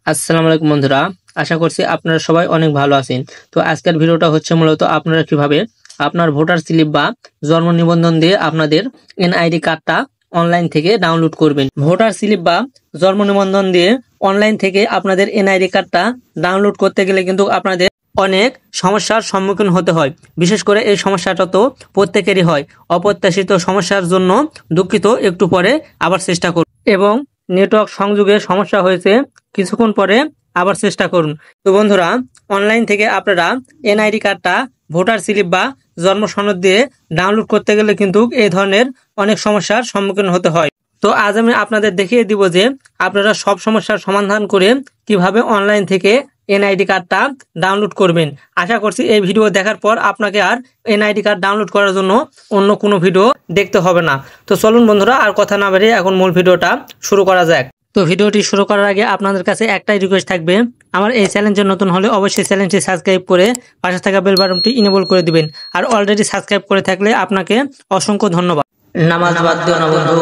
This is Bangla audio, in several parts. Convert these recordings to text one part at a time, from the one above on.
আসসালামু আলাইকুম বন্ধুরা, আশা করছি আপনারা সবাই অনেক ভালো আছেন। তো আজকের ভিডিওটা হচ্ছে মূলত আপনারা কিভাবে আপনার ভোটার স্লিপ বা জন্ম নিবন্ধন দিয়ে আপনাদের এনআইডি কার্ডটা অনলাইন থেকে ডাউনলোড করবেন। ভোটার স্লিপ বা জন্ম নিবন্ধন দিয়ে অনলাইন থেকে আপনাদের এনআইডি কার্ডটা ডাউনলোড করতে গেলে কিন্তু আপনাদের অনেক সমস্যার সম্মুখীন হতে হয়। বিশেষ করে এই সমস্যাটা তো প্রত্যেকেরই হয়। অপ্রত্যাশিত সমস্যার জন্য দুঃখিত, একটু পরে আবার চেষ্টা করুন। এবং নেটওয়ার্ক সংযোগে সমস্যা হয়েছে, কিছুক্ষণ পরে আবার চেষ্টা করুন। তো বন্ধুরা, অনলাইন থেকে আপনারা এনআইডি কার্ডটা ভোটার স্লিপ বা জন্ম সনদ দিয়ে ডাউনলোড করতে গেলে কিন্তু এই ধরনের অনেক সমস্যার সম্মুখীন হতে হয়। তো আজ আমি আপনাদের দেখিয়ে দিব যে আপনারা সব সমস্যার সমাধান করে কিভাবে অনলাইন থেকে এনআইডি কার্ডটা ডাউনলোড করবেন। আশা করছি এই ভিডিও দেখার পর আপনাকে আর এনআইডি কার্ড ডাউনলোড করার জন্য অন্য কোনো ভিডিও দেখতে হবে না। তো চলুন বন্ধুরা, আর কথা না বাড়িয়ে এখন মূল ভিডিওটা শুরু করা যাক। তো ভিডিওটি শুরু করার আগে আপনাদের কাছে একটাই রিকোয়েস্ট থাকবে, আমার এই চ্যানেলে নতুন হলে অবশ্যই চ্যানেলটি সাবস্ক্রাইব করে পাশে থাকা বেল বাটনটি ইনেবল করে দিবেন। আর অলরেডি সাবস্ক্রাইব করে থাকলে আপনাকে অসংখ্য ধন্যবাদ। নামাজ বাদ দিও না বন্ধু,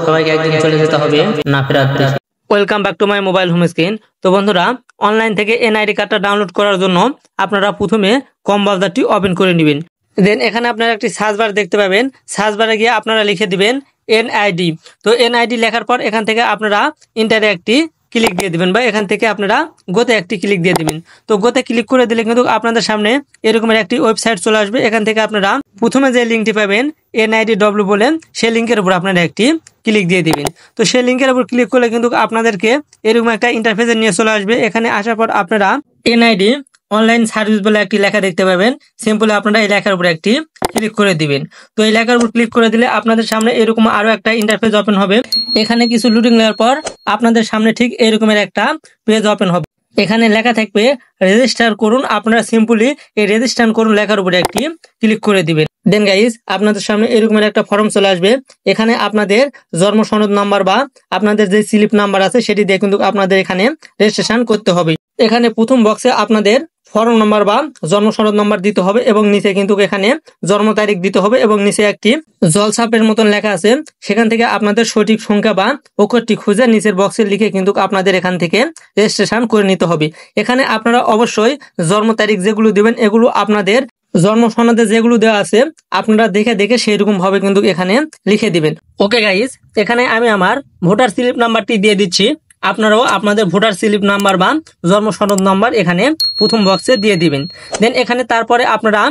সবাইকে একদিন চলে যেতে হবে না ফেরার দেশে। Welcome back to my mobile home screen. তো বন্ধুরা, অনলাইন থেকে এনআইডি কার্ডটা ডাউনলোড করার জন্য আপনারা প্রথমে কম ব্রাউজারটি ওপেন করে নেবেন। দেন এখানে আপনারা একটি সার্চ বার দেখতে পাবেন। সার্চ বারে গিয়ে আপনারা লিখে দিবেন এনআইডি। তো এনআইডি লেখার পর এখান থেকে আপনারা ইন্টারে একটি ক্লিক দিয়ে দিবেন, বা এখান থেকে আপনারা গোতে একটি ক্লিক দিয়ে দিবেন। তো গোতে ক্লিক করে দিলে কিন্তু আপনাদের সামনে এরকমের একটি ওয়েবসাইট চলে আসবে। এখান থেকে আপনারা প্রথমে যে লিঙ্কটি পাবেন NIDW বলেন, সেই লিঙ্কের উপর আপনারা একটি ক্লিক দিয়ে দিবেন। তো সেই লিঙ্কের উপর ক্লিক করলে কিন্তু আপনাদেরকে এরকম একটা ইন্টারফেসে নিয়ে চলে আসবে। এখানে আসার পর আপনারা এনআইডি অনলাইন সার্ভিস বলে একটি লেখা দেখতে পাবেন। সিম্পলি আপনারা এই লেখার উপর একটি ক্লিক করে দিবেন। তো এই লেখার উপর ক্লিক করে দিলে আপনাদের সামনে এরকম আরো একটা ইন্টারফেস ওপেন হবে। এখানে কিছু লোডিং নেওয়ার পর আপনাদের সামনে ঠিক এরকমের একটা পেজ ওপেন হবে। এখানে লেখা থাকবে রেজিস্টার করুন। আপনারা সিম্পলি এই রেজিস্টার করুন লেখার উপরে একটি ক্লিক করে দিবেন। দেন গাইস, আপনাদের সামনে এরকমের একটা ফর্ম চলে আসবে। এখানে আপনাদের জন্ম সনদ নাম্বার বা আপনাদের যে স্লিপ নাম্বার আছে সেটি দিয়ে কিন্তু আপনাদের এখানে রেজিস্ট্রেশন করতে হবে। এখানে প্রথম বক্সে আপনাদের ফর্ম নাম্বার বা জন্ম সনদ নাম্বার দিতে হবে, এবং নিচে কিন্তু এখানে জন্ম তারিখ দিতে হবে, এবং নিচে একটি জলছাপের মতন লেখা আছে। সেখান থেকে আপনাদের সঠিক সংখ্যা বা অক্ষরটি খুঁজে নিচের বক্সে লিখে কিন্তু আপনাদের এখান থেকে রেজিস্ট্রেশন করে নিতে হবে। এখানে আপনারা অবশ্যই জন্ম তারিখ যেগুলো দিবেন এগুলো আপনাদের জন্ম সনদে যেগুলো দেওয়া আছে আপনারা দেখে দেখে সেই রকম ভাবে কিন্তু এখানে লিখে দিবেন। ওকে গাইস, এখানে আমি আমার ভোটার স্লিপ নাম্বারটি দিয়ে দিচ্ছি। আপনারাও আপনাদের ভোটার স্লিপ নাম্বার বা জন্ম সনদ নাম্বার এখানে প্রথম বক্সে দিয়ে দিবেন। দেন এখানে তারপরে আপনারা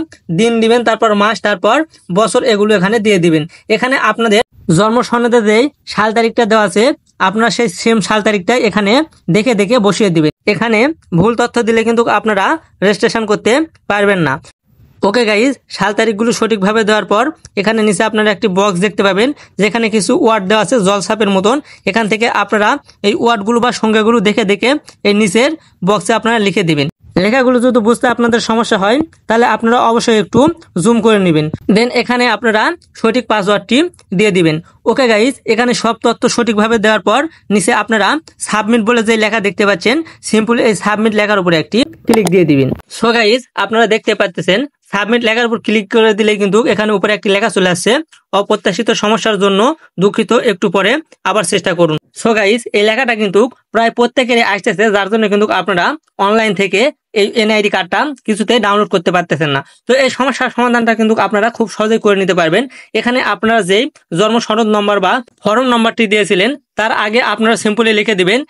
দিন দিবেন, তারপর মাস, তারপর বছর, এগুলো এখানে দিয়ে দিবেন। এখানে আপনাদের জন্ম সনদে যেই সাল তারিখটা দেওয়া আছে আপনারা সেই সেম সাল তারিখটা এখানে দেখে দেখে বসিয়ে দিবেন। এখানে ভুল তথ্য দিলে কিন্তু আপনারা রেজিস্ট্রেশন করতে পারবেন না। ওকে গাইজ, সাল তারিখগুলো সঠিকভাবে দেওয়ার পর এখানে নিচে আপনারা একটি বক্স দেখতে পাবেন, যেখানে কিছু ওয়ার্ড দেওয়া আছে জলছাপের মতন। এখান থেকে আপনারা এই ওয়ার্ডগুলো বা সংখ্যাগুলো দেখে দেখে এই নিচের বক্সে আপনারা লিখে দিবেন। লেখাগুলো যদি বুঝতে আপনাদের সমস্যা হয় তাহলে আপনারা অবশ্যই একটু জুম করে নেবেন। দেন এখানে আপনারা সঠিক পাসওয়ার্ডটি দিয়ে দিবেন। ওকে গাইজ, এখানে সব তথ্য সঠিকভাবে দেওয়ার পর নিচে আপনারা সাবমিট বলে যে লেখা দেখতে পাচ্ছেন, সিম্পল এই সাবমিট লেখার উপরে একটি ক্লিক দিয়ে দিবেন। সো গাইজ, আপনারা দেখতে পাচ্ছেন সাবমিট লেখার উপর ক্লিক করে দিলে কিন্তু এখানে উপরে একটি লেখা চলে আসছে, অপ্রত্যাশিত সমস্যার জন্য দুঃখিত, একটু পরে আবার চেষ্টা করুন। সো গাইস, এই লেখাটা কিন্তু প্রায় প্রত্যেকেরই আসতেছে, যার জন্য কিন্তু আপনারা অনলাইন থেকে এই এনআইডি কার্ডটা কিছুতে ডাউনলোড করতে পারতেছেন না। তো এই সমস্যার সমাধানটা কিন্তু আপনারা খুব সহজেই করে নিতে পারবেন। এখানে আপনারা যেই জন্ম সনদ নম্বর বা ফর্ম নম্বরটি দিয়েছিলেন তার আগে আপনারা সিম্পলি লিখে দিবেন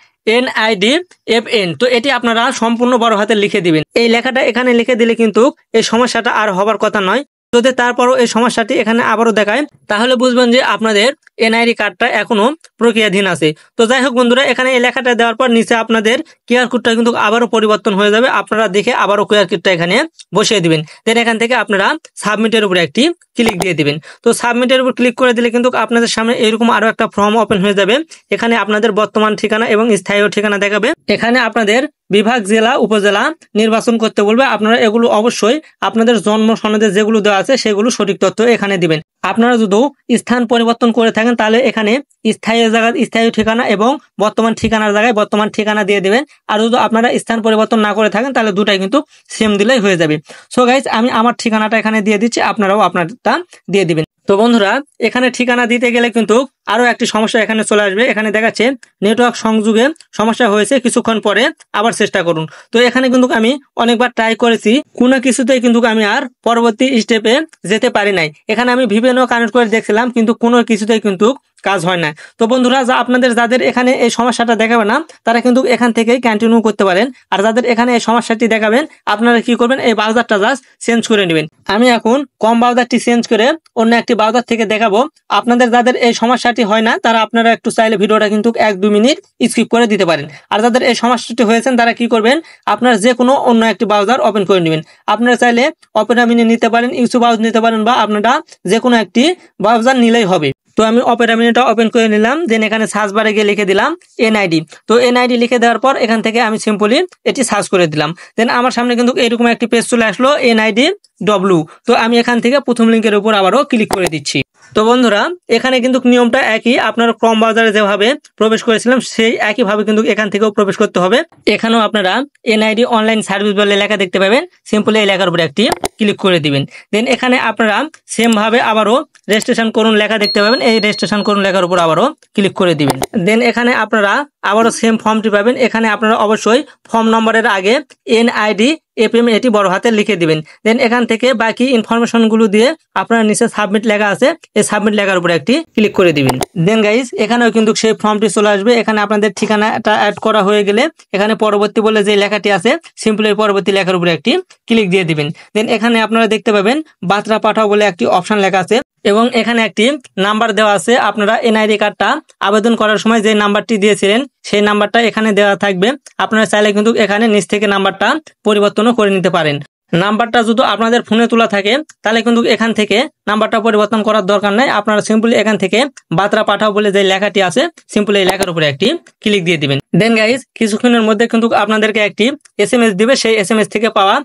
NIDFN। তো এটি আপনারা সম্পূর্ণ বড় হাতে লিখে দিবেন। এই লেখাটা এখানে লিখে দিলে কিন্তু এই সমস্যাটা আর হবার কথা নয়। যদি তারপরও এই সমস্যাটি এখানে আবারও দেখায় তাহলে বুঝবেন যে আপনাদের এনআইডি কার্ডটা এখনো প্রক্রিয়াধীন আছে। তো যাই হোক বন্ধুরা, এখানে এই লেখাটা দেওয়ার পর নিচে আপনাদের কিউআর কোডটা কিন্তু আবারও পরিবর্তন হয়ে যাবে। আপনারা দেখে আবারও কিউআর কোডটা এখানে বসিয়ে দিবেন। দেন এখান থেকে আপনারা সাবমিটের উপরে একটি ক্লিক দিয়ে দিবেন। তো সাবমিটের উপর ক্লিক করে দিলে কিন্তু আপনাদের সামনে এরকম আরো একটা ফর্ম ওপেন হয়ে যাবে। এখানে আপনাদের বর্তমান ঠিকানা এবং স্থায়ী ঠিকানা দেখাবে। এখানে আপনাদের বিভাগ, জেলা, উপজেলা নির্বাচন করতে বলবে। আপনারা এগুলো অবশ্যই আপনাদের জন্ম সনদে যেগুলো দেওয়া আছে সেগুলো সঠিক তথ্য এখানে দিবেন। আপনারা যদি স্থান পরিবর্তন করে থাকেন তাহলে এখানে স্থায়ী জায়গায় স্থায়ী ঠিকানা এবং বর্তমান ঠিকানার জায়গায় বর্তমান ঠিকানা দিয়ে দিবেন। আর যদি আপনারা স্থান পরিবর্তন না করে থাকেন তাহলে দুটাই কিন্তু সেম দিলেই হয়ে যাবে। সো গাইস, আমি আমার ঠিকানাটা এখানে দিয়ে দিচ্ছি, আপনারাও আপনারটা দিয়ে দিবেন। তো বন্ধুরা এখানে ঠিকানা দিতে গেলে কিন্তু আরো একটি সমস্যা এখানে চলে আসবে। এখানে দেখাচ্ছে নেটওয়ার্ক সংযোগে সমস্যা হয়েছে, কিছুক্ষণ পরে আবার চেষ্টা করুন। তো এখানে কিন্তু আমি অনেকবার ট্রাই করেছি, কোনো কিছুতেই কিন্তু আমি আর পরবর্তী স্টেপে যেতে পারি নাই। এখানে আমি ভিপিএনও কানেক্ট করে দেখছিলাম, কিন্তু কোনো কিছুতেই কিন্তু কাজ হয় না। তো বন্ধুরা আপনাদের যাদের এখানে এই সমস্যাটা দেখাবে না তারা কিন্তু এখান থেকে কন্টিনিউ করতে পারেন। আর যাদের এখানে এই সমস্যাটি দেখাবেন আপনারা কি করবেন, এই ব্রাউজারটা জাস্ট চেঞ্জ করে নেবেন। আমি এখন কম ব্রাউজারটি চেঞ্জ করে অন্য একটি ব্রাউজার থেকে দেখাবো। আপনাদের যাদের এই সমস্যাটি হয় না তারা আপনারা একটু চাইলে ভিডিওটা কিন্তু 1-2 মিনিট স্কিপ করে দিতে পারেন। আর যাদের এই সমস্যাটি হয়েছেন তারা কি করবেন, আপনারা যে কোনো অন্য একটি ব্রাউজার ওপেন করে নেবেন। আপনারা চাইলে অপেরা মিনি নিতে পারেন, ইউসু ব্রাউজ নিতে পারেন, বা আপনারা যে কোনো একটি ব্রাউজার নিলেই হবে। তো আমি অপেরা মিনিটা ওপেন করে নিলাম, দেন এখানে সার্চ বারে গিয়ে লিখে দিলাম এনআইডি। তো এনআইডি লিখে দেওয়ার পর এখান থেকে আমি সিম্পলি এটি সার্চ করে দিলাম। দেন আমার সামনে কিন্তু এরকম একটি পেজ চলে আসলো এনআইডি ডব্লিউ। তো আমি এখান থেকে প্রথম লিঙ্কের উপর আবারও ক্লিক করে দিচ্ছি। তো বন্ধুরা এখানে কিন্তু নিয়মটা একই, আপনার ক্রোম ব্রাউজারে যেভাবে প্রবেশ করেছিলাম সেই একইভাবে কিন্তু এখান থেকেও প্রবেশ করতে হবে। এখানেও আপনারা এনআইডি অনলাইন সার্ভিস বলে লেখা দেখতে পাবেন, সিম্পলি এই লেখার উপর একটি ক্লিক করে দিবেন। দেন এখানে আপনারা সেম ভাবে আবারও রেজিস্ট্রেশন করুন লেখা দেখতে পাবেন, এই রেজিস্ট্রেশন করুন লেখার উপর আবারও ক্লিক করে দিবেন। দেন এখানে আপনারা আবারও সেম ফর্মটি পাবেন। এখানে আপনারা অবশ্যই ফর্ম নম্বরের আগে এনআইডি এপিএম এটি বড় হাতে লিখে দিবেন। দেন এখান থেকে বাকি ইনফরমেশন গুলো দিয়ে আপনারা নিচে সাবমিট লেখা আছে, এই সাবমিট লেখার উপর একটি ক্লিক করে দিবেন। দেন গাইস এখানেও কিন্তু সেই ফর্মটি চলে আসবে। এখানে আপনাদের ঠিকানাটা অ্যাড করা হয়ে গেলে এখানে পরবর্তী বলে যে লেখাটি আছে সিম্পলি পরবর্তী লেখার উপর একটি ক্লিক দিয়ে দিবেন। দেন এখানে আপনারা দেখতে পাবেন বার্তা পাঠাও বলে একটি অপশন লেখা আছে এবং এখানে একটি নাম্বার দেওয়া আছে। আপনারা এনআইডি কার্ডটা আবেদন করার সময় যে নাম্বারটি দিয়েছিলেন সেই নাম্বারটা এখানে দেওয়া থাকবে। আপনারা চাইলে কিন্তু এখানে নিচ থেকে নাম্বারটা পরিবর্তনও করে নিতে পারেন। নাম্বারটা যদি আপনাদের ফোনে তোলা থাকে তাহলে কিন্তু এখান থেকে নাম্বারটা পরিবর্তন করার দরকার নাই। আপনারা সিম্পলি এখান থেকে বার্তা পাঠাও বলে যে লেখাটি আছে সিম্পলি এই লেখার উপরে একটি ক্লিক দিয়ে দিবেন। দেন গাইজ কিছুক্ষণের মধ্যে কিন্তু আপনাদেরকে একটি এসএমএস দিবে, সেই এসএমএস থেকে পাওয়া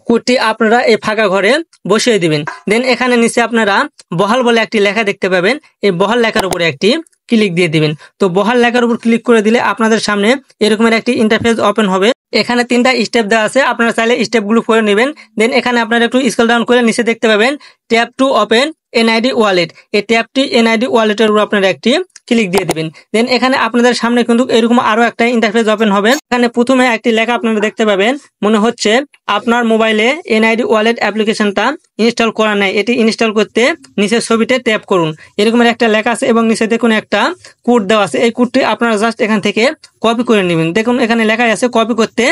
কোডটি আপনারা এই ফাঁকা ঘরে বসিয়ে দিবেন। দেন এখানে নিচে আপনারা বহাল বলে একটি লেখা দেখতে পাবেন, এই বহাল লেখার উপরে একটি ক্লিক দিয়ে দিবেন। তো বহাল লেখার উপর ক্লিক করে দিলে আপনাদের সামনে এরকমের একটি ইন্টারফেস ওপেন হবে। এখানে 3টা স্টেপ দেওয়া আছে, আপনারা চাইলে স্টেপগুলো করে নেবেন। দেন এখানে আপনারা একটু স্ক্রল ডাউন করে নিচে দেখতে পাবেন tap to open NID wallet. এই ট্যাপটি এনআইডি ওয়ালেটের উপর আপনারা একটি ক্লিক দিয়ে দিবেন। দেন এখানে আপনাদের সামনে কিন্তু এরকম আরো একটা ইন্টারফেস ওপেন হবে। এখানে প্রথমে একটি লেখা আপনারা দেখতে পাবেন, মনে হচ্ছে আপনার মোবাইলে এনআইডি ওয়ালেট অ্যাপ্লিকেশনটা ইনস্টল করা নাই। এটি ইনস্টল করতে নিচের ছবিতে ট্যাপ করুন, এরকমের একটা লেখা আছে এবং নিচে দেখুন একটা কোড দেওয়া আছে। এই কোডটি আপনারা জাস্ট এখান থেকে কপি করে নেবেন। দেখুন এখানে লেখা আছে কপি করতে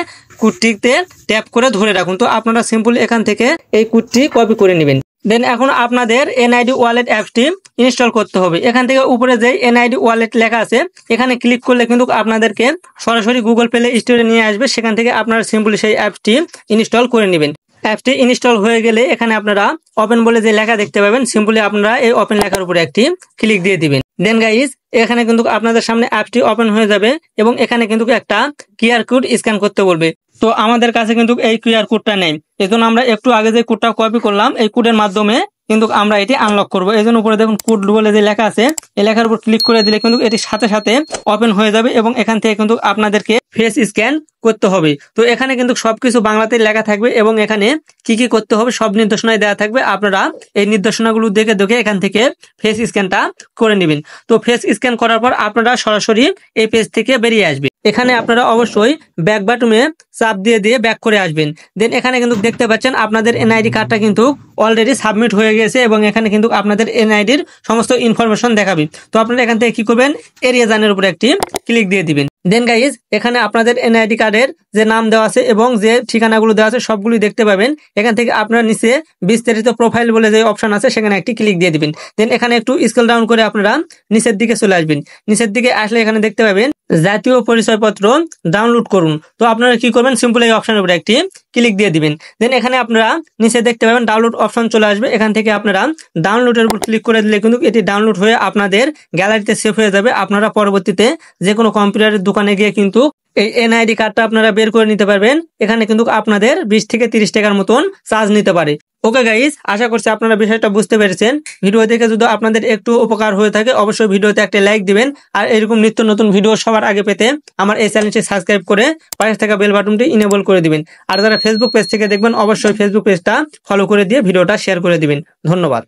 কোডটিতে ট্যাপ করে ধরে রাখুন। তো আপনারা সিম্পলি এখান থেকে এই কোডটি কপি করে নেবেন। দেন এখন আপনাদের এনআইডি ওয়ালেট অ্যাপটি ইনস্টল করতে হবে। এখান থেকে উপরে যে এনআইডি ওয়ালেট লেখা আছে এখানে ক্লিক করলে কিন্তু আপনাদেরকে সরাসরি গুগল প্লে স্টোরে নিয়ে আসবে। সেখান থেকে আপনারা সিম্পলি সেই অ্যাপটি ইনস্টল করে নেবেন। অ্যাপটি ইনস্টল হয়ে গেলে এখানে আপনারা ওপেন বলে যে লেখা দেখতে পাবেন সিম্পলি আপনারা এই ওপেন লেখার উপরে একটি ক্লিক দিয়ে দিবেন। দেন গাইজ এখানে কিন্তু আপনাদের সামনে অ্যাপটি ওপেন হয়ে যাবে এবং এখানে কিন্তু একটা কিউআর কোড স্ক্যান করতে বলবে। তো আমাদের কাছে কিন্তু এই কিউআর কোডটা নেই, এজন্য আমরা একটু আগে যে কোডটা কপি করলাম এই কোডের মাধ্যমে কিন্তু আমরা এটি আনলক করব। এই জন্য উপরে দেখুন কোড বলে যে লেখা আছে এই লেখার উপর ক্লিক করে দিলে কিন্তু এটি সাথে সাথে ওপেন হয়ে যাবে এবং এখান থেকে কিন্তু আপনাদেরকে ফেস স্ক্যান করতে হবে। তো এখানে কিন্তু সবকিছু বাংলাতে লেখা থাকবে এবং এখানে কি কি করতে হবে সব নির্দেশনায় দেওয়া থাকবে। আপনারা এই নির্দেশনাগুলো দেখে দেখে এখান থেকে ফেস স্ক্যানটা করে নেবেন। তো ফেস স্ক্যান করার পর আপনারা সরাসরি এই পেজ থেকে বেরিয়ে আসবে। এখানে আপনারা অবশ্যই ব্যাক বাটনে চাপ দিয়ে দিয়ে ব্যাক করে আসবেন। দেন এখানে কিন্তু দেখতে পাচ্ছেন আপনাদের এনআইডি কার্ডটা কিন্তু অলরেডি সাবমিট হয়ে গেছে এবং এখানে কিন্তু আপনাদের এনআইডির সমস্ত ইনফরমেশন দেখাবে। তো আপনারা এখান থেকে কি করবেন, এরিয়া জানের উপরে একটি ক্লিক দিয়ে দিবেন। দেন গাইজ এখানে আপনাদের এনআইডি কার্ডের যে নাম দেওয়া আছে এবং যে ঠিকানাগুলো দেওয়া আছে সবগুলোই দেখতে পাবেন। এখান থেকে আপনারা নিচে বিস্তারিত প্রোফাইল বলে যে অপশন আছে সেখানে একটি ক্লিক দিয়ে দিবেন। দেন এখানে একটু স্ক্রল ডাউন করে আপনারা নিচের দিকে চলে আসবেন। নিচের দিকে আসলে এখানে দেখতে পাবেন জাতীয় পরিচয়পত্র ডাউনলোড করুন। তো আপনারা কি করবেন, সিম্পল এই অপশনের উপরে একটি ক্লিক দিয়ে দিবেন। দেন এখানে আপনারা নিচে দেখতে পাবেন ডাউনলোড অপশন চলে আসবে। এখান থেকে আপনারা ডাউনলোডের উপর ক্লিক করে দিলে কিন্তু এটি ডাউনলোড হয়ে আপনাদের গ্যালারিতে সেভ হয়ে যাবে। আপনারা পরবর্তীতে যে কোনো কম্পিউটারের দোকানে গিয়ে কিন্তু এই এনআইডি কার্ডটা আপনারা বের করে নিতে পারবেন। এখানে কিন্তু আপনাদের 20 থেকে 30 টাকার মতন চার্জ নিতে পারে। ওকে গাইস, আশা করছি আপনারা বিষয়টা বুঝতে পেরেছেন। ভিডিও দেখে যদি আপনাদের একটু উপকার হয়ে থাকে অবশ্যই ভিডিওতে একটা লাইক দিবেন। আর এরকম নিত্য নতুন ভিডিও সবার আগে পেতে আমার এই চ্যানেলটি সাবস্ক্রাইব করে পাশে থাকা বেল বাটনটি ইনেবল করে দিবেন। আর যারা ফেসবুক পেজ থেকে দেখবেন অবশ্যই ফেসবুক পেজটা ফলো করে দিয়ে ভিডিওটা শেয়ার করে দিবেন। ধন্যবাদ।